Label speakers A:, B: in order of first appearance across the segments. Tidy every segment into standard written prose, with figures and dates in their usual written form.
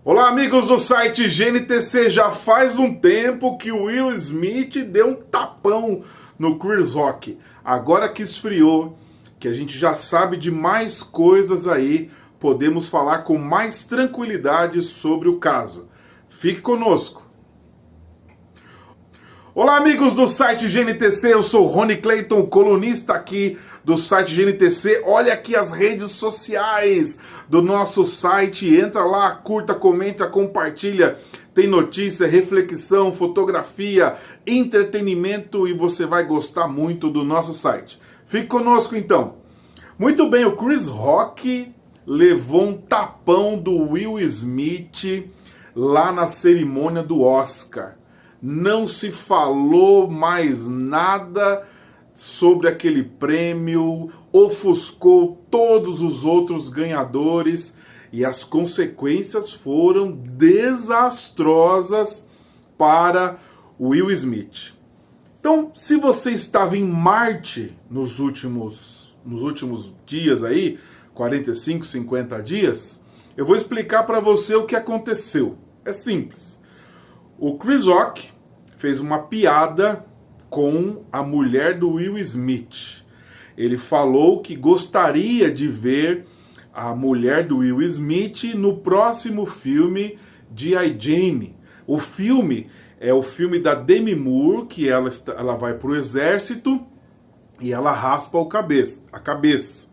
A: Olá, amigos do site GNTC. Já faz um tempo que o Will Smith deu um tapão no Chris Rock. Agora que esfriou, que a gente já sabe de mais coisas aí, podemos falar com mais tranquilidade sobre o caso. Fique conosco. Olá, amigos do site GNTC, eu sou Rony Clayton, colunista aqui do site GNTC. Olha aqui as redes sociais do nosso site, entra lá, curta, comenta, compartilha. Tem notícia, reflexão, fotografia, entretenimento e você vai gostar muito do nosso site. Fique conosco então. Muito bem, o Chris Rock levou um tapão do Will Smith lá na cerimônia do Oscar. Não se falou mais nada sobre aquele prêmio, ofuscou todos os outros ganhadores e as consequências foram desastrosas para Will Smith. Então, se você estava em Marte nos últimos dias aí, 45, 50 dias, eu vou explicar para você o que aconteceu. É simples. O Chris Rock fez uma piada com a mulher do Will Smith. Ele falou que gostaria de ver a mulher do Will Smith no próximo filme G.I. Jane. O filme é o filme da Demi Moore, que ela vai para o exército e ela raspa a cabeça.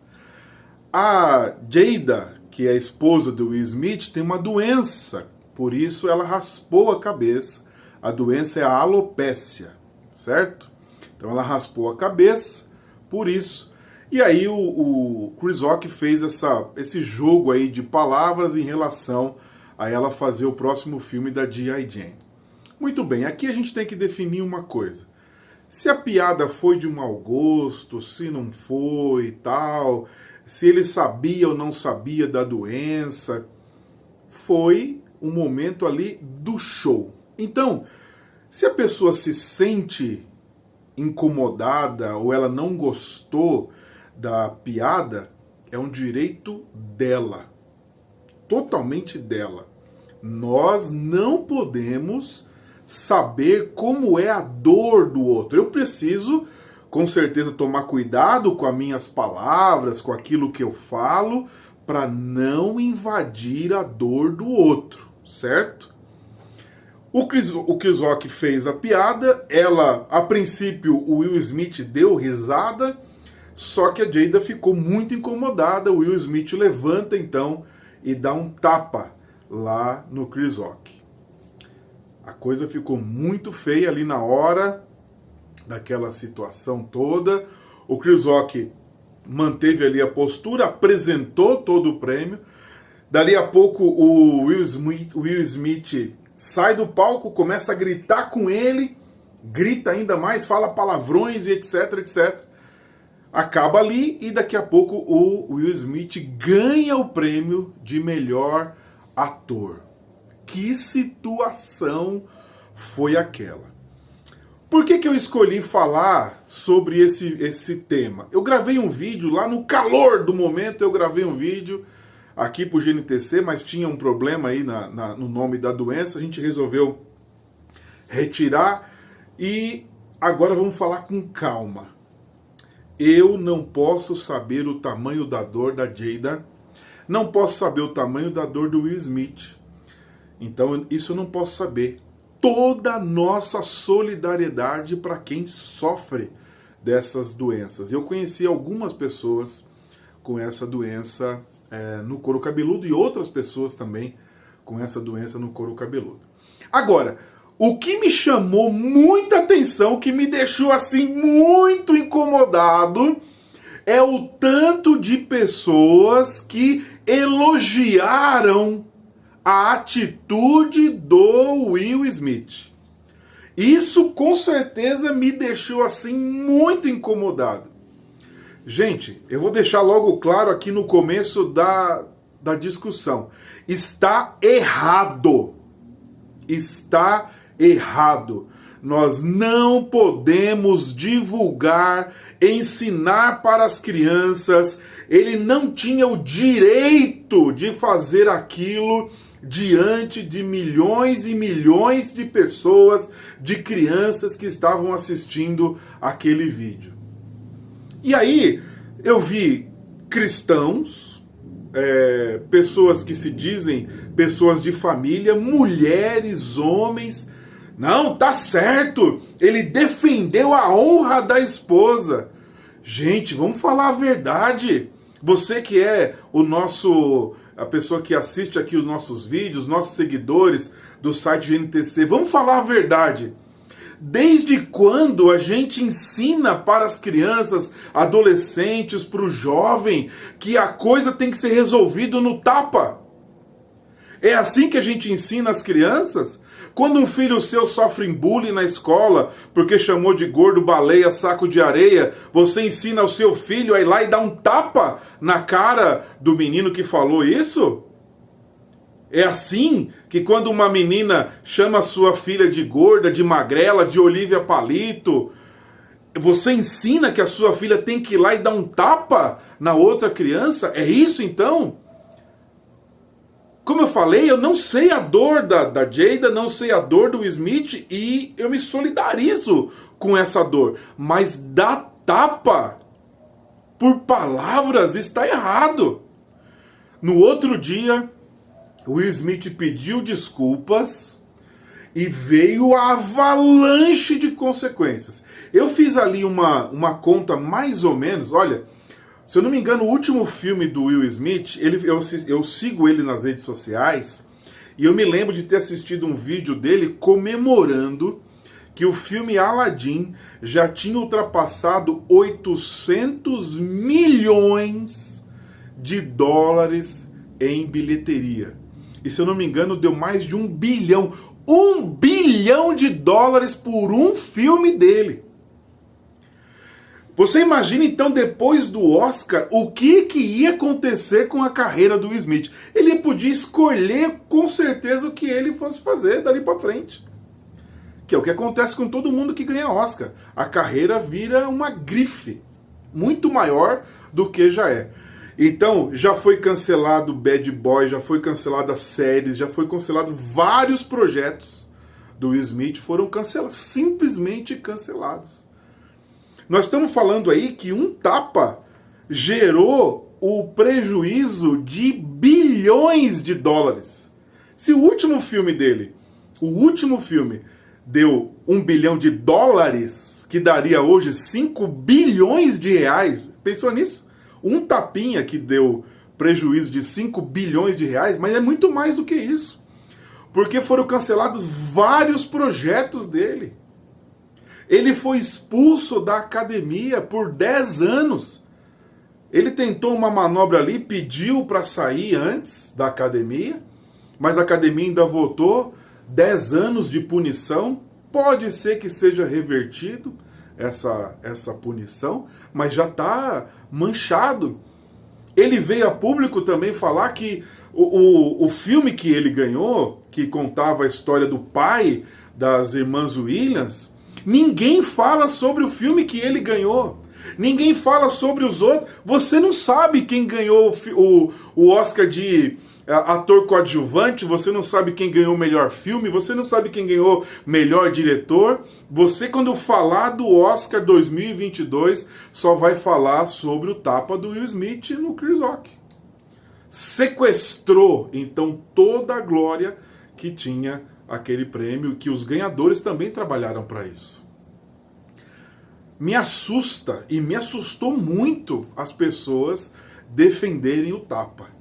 A: A Jada, que é a esposa do Will Smith, tem uma doença. Por isso ela raspou a cabeça. A doença é a alopécia, certo? Então ela raspou a cabeça, por isso. E aí o Chris Rock fez esse jogo aí de palavras em relação a ela fazer o próximo filme da G.I. Jane. Muito bem, aqui a gente tem que definir uma coisa. Se a piada foi de mau gosto, se não foi e tal, se ele sabia ou não sabia da doença, foi um momento ali do show. Então, se a pessoa se sente incomodada ou ela não gostou da piada, é um direito dela, totalmente dela. Nós não podemos saber como é a dor do outro. Eu preciso, com certeza, tomar cuidado com as minhas palavras, com aquilo que eu falo, para não invadir a dor do outro, certo? O Chris Rock fez a piada, a princípio, o Will Smith deu risada, só que a Jada ficou muito incomodada. O Will Smith levanta então e dá um tapa lá no Chris Rock. A coisa ficou muito feia ali na hora daquela situação toda. O Chris Rock manteve ali a postura, apresentou todo o prêmio. Dali a pouco o Will Smith sai do palco, começa a gritar com ele, grita ainda mais, fala palavrões e etc, etc. Acaba ali e daqui a pouco o Will Smith ganha o prêmio de melhor ator. Que situação foi aquela? Por que eu escolhi falar sobre esse tema? Eu gravei um vídeo lá no calor do momento, eu gravei um vídeo aqui pro GNTC, mas tinha um problema aí no nome da doença, a gente resolveu retirar e agora vamos falar com calma. Eu não posso saber o tamanho da dor da Jada, não posso saber o tamanho da dor do Will Smith, então isso eu não posso saber. Toda a nossa solidariedade para quem sofre dessas doenças. Eu conheci algumas pessoas com essa doença no couro cabeludo e outras pessoas também com essa doença no couro cabeludo. Agora, o que me chamou muita atenção, que me deixou assim muito incomodado, é o tanto de pessoas que elogiaram a atitude do Will Smith. Isso com certeza me deixou assim muito incomodado. Gente, eu vou deixar logo claro aqui no começo da discussão. Está errado. Está errado. Nós não podemos divulgar, ensinar para as crianças. Ele não tinha o direito de fazer aquilo diante de milhões e milhões de pessoas, de crianças que estavam assistindo aquele vídeo. E aí eu vi cristãos, pessoas que se dizem pessoas de família, mulheres, homens. Não, tá certo, ele defendeu a honra da esposa. Gente, vamos falar a verdade. Você que é a pessoa que assiste aqui os nossos vídeos, nossos seguidores do site GNTC, vamos falar a verdade. Desde quando a gente ensina para as crianças, adolescentes, para o jovem, que a coisa tem que ser resolvida no tapa? É assim que a gente ensina as crianças? Quando um filho seu sofre bullying na escola, porque chamou de gordo, baleia, saco de areia, você ensina o seu filho a ir lá e dar um tapa na cara do menino que falou isso? É assim que quando uma menina chama a sua filha de gorda, de magrela, de Olívia Palito, você ensina que a sua filha tem que ir lá e dar um tapa na outra criança? É isso então? Como eu falei, eu não sei a dor da Jada, não sei a dor do Will Smith e eu me solidarizo com essa dor. Mas dar tapa por palavras está errado. No outro dia, Will Smith pediu desculpas e veio a avalanche de consequências. Eu fiz ali uma conta mais ou menos, olha, se eu não me engano, o último filme do Will Smith, eu sigo ele nas redes sociais, e eu me lembro de ter assistido um vídeo dele comemorando que o filme Aladdin já tinha ultrapassado 800 milhões de dólares em bilheteria. E se eu não me engano, deu mais de 1 bilhão. 1 bilhão de dólares por um filme dele. Você imagina então, depois do Oscar, o que ia acontecer com a carreira do Will Smith? Ele podia escolher com certeza o que ele fosse fazer dali para frente. Que é o que acontece com todo mundo que ganha Oscar. A carreira vira uma grife muito maior do que já é. Então, já foi cancelado Bad Boy, já foi cancelado as séries, já foi cancelado vários projetos do Will Smith, foram cancelados, simplesmente cancelados. Nós estamos falando aí que um tapa gerou o prejuízo de bilhões de dólares. Se o último filme dele, deu 1 bilhão de dólares, que daria hoje 5 bilhões de reais, pensou nisso? Um tapinha que deu prejuízo de 5 bilhões de reais, mas é muito mais do que isso. Porque foram cancelados vários projetos dele. Ele foi expulso da academia por 10 anos. Ele tentou uma manobra ali, pediu para sair antes da academia, mas a academia ainda votou 10 anos de punição. Pode ser que seja revertido essa punição, mas já está manchado. Ele veio a público também falar que o filme que ele ganhou, que contava a história do pai das irmãs Williams, ninguém fala sobre o filme que ele ganhou. Ninguém fala sobre os outros. Você não sabe quem ganhou o Oscar de ator coadjuvante, você não sabe quem ganhou o melhor filme, você não sabe quem ganhou melhor diretor. Você, quando falar do Oscar 2022, só vai falar sobre o tapa do Will Smith no Chris Rock. Sequestrou, então, toda a glória que tinha aquele prêmio, que os ganhadores também trabalharam para isso. Me assusta, e me assustou muito, as pessoas defenderem o tapa.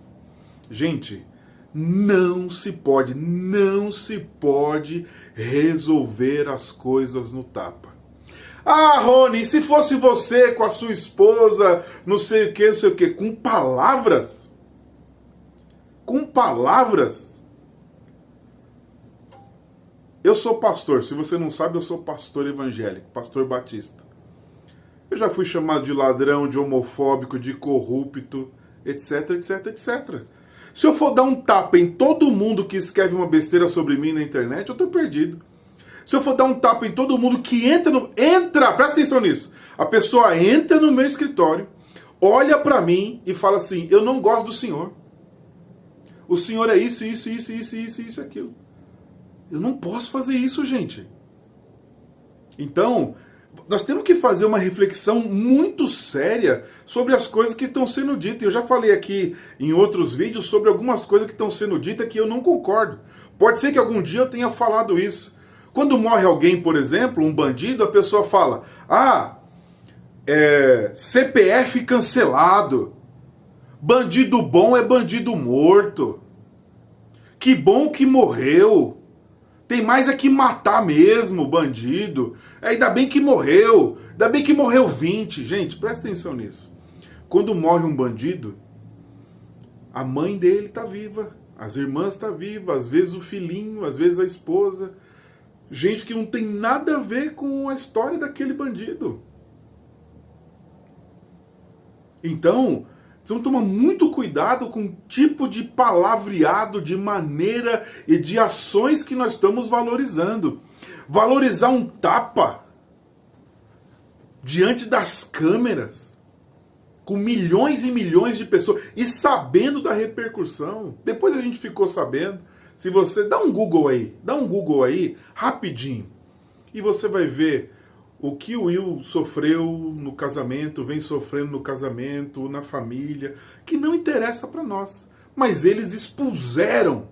A: Gente, não se pode resolver as coisas no tapa. Ah, Rony, se fosse você com a sua esposa, não sei o que, com palavras? Com palavras? Eu sou pastor, se você não sabe, eu sou pastor evangélico, pastor batista. Eu já fui chamado de ladrão, de homofóbico, de corrupto, etc, etc, etc. Se eu for dar um tapa em todo mundo que escreve uma besteira sobre mim na internet, eu tô perdido. Se eu for dar um tapa em todo mundo que entra, presta atenção nisso. A pessoa entra no meu escritório, olha pra mim e fala assim, eu não gosto do senhor. O senhor é isso, isso, aquilo. Eu não posso fazer isso, gente. Então, nós temos que fazer uma reflexão muito séria sobre as coisas que estão sendo ditas. Eu já falei aqui em outros vídeos sobre algumas coisas que estão sendo ditas que eu não concordo. Pode ser que algum dia eu tenha falado isso. Quando morre alguém, por exemplo, um bandido, a pessoa fala: CPF cancelado. Bandido bom é bandido morto. Que bom que morreu. Tem mais é que matar mesmo, bandido. Ainda bem que morreu. Ainda bem que morreu 20. Gente, presta atenção nisso. Quando morre um bandido, a mãe dele está viva. As irmãs estão vivas. Às vezes o filhinho, às vezes a esposa. Gente que não tem nada a ver com a história daquele bandido. Então, precisamos tomar muito cuidado com o tipo de palavreado, de maneira e de ações que nós estamos valorizando. Valorizar um tapa diante das câmeras, com milhões e milhões de pessoas, e sabendo da repercussão. Depois a gente ficou sabendo. Se você dá um Google aí, rapidinho, e você vai ver o que o Will sofreu no casamento, vem sofrendo no casamento, na família, que não interessa para nós. Mas eles expuseram,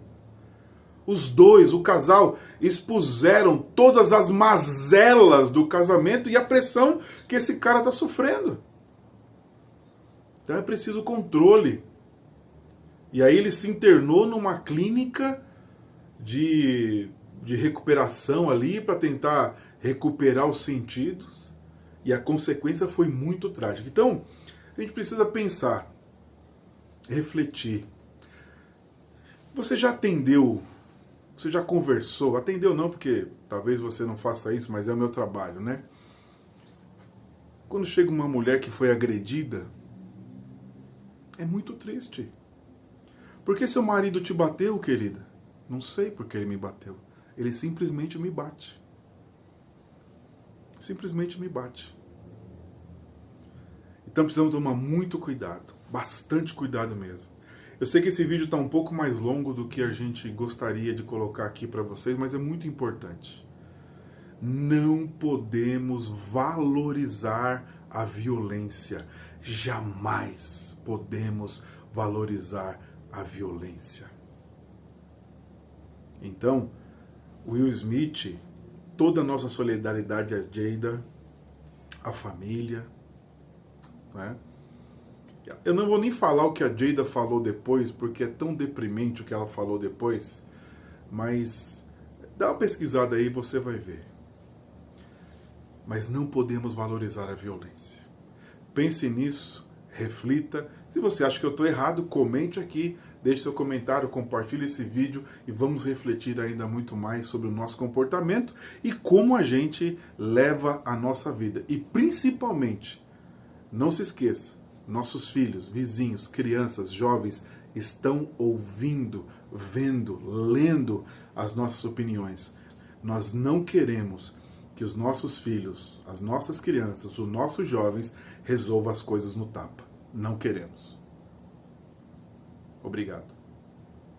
A: os dois, o casal, expuseram todas as mazelas do casamento e a pressão que esse cara está sofrendo. Então é preciso controle. E aí ele se internou numa clínica de recuperação ali para tentar recuperar os sentidos, e a consequência foi muito trágica. Então, a gente precisa pensar, refletir. Você já atendeu, você já conversou, atendeu não, porque talvez você não faça isso, mas é o meu trabalho, né? Quando chega uma mulher que foi agredida, é muito triste. Por que seu marido te bateu, querida? Não sei porque ele me bateu. Ele simplesmente me bate. Simplesmente me bate. Então precisamos tomar muito cuidado. Bastante cuidado mesmo. Eu sei que esse vídeo está um pouco mais longo do que a gente gostaria de colocar aqui para vocês, mas é muito importante. Não podemos valorizar a violência. Jamais podemos valorizar a violência. Então, Will Smith, toda a nossa solidariedade a Jada, a família, né? Eu não vou nem falar o que a Jada falou depois, porque é tão deprimente o que ela falou depois, mas dá uma pesquisada aí e você vai ver. Mas não podemos valorizar a violência. Pense nisso, reflita. Se você acha que eu estou errado, comente aqui, deixe seu comentário, compartilhe esse vídeo e vamos refletir ainda muito mais sobre o nosso comportamento e como a gente leva a nossa vida. E principalmente, não se esqueça, nossos filhos, vizinhos, crianças, jovens estão ouvindo, vendo, lendo as nossas opiniões. Nós não queremos que os nossos filhos, as nossas crianças, os nossos jovens resolvam as coisas no tapa. Não queremos. Obrigado.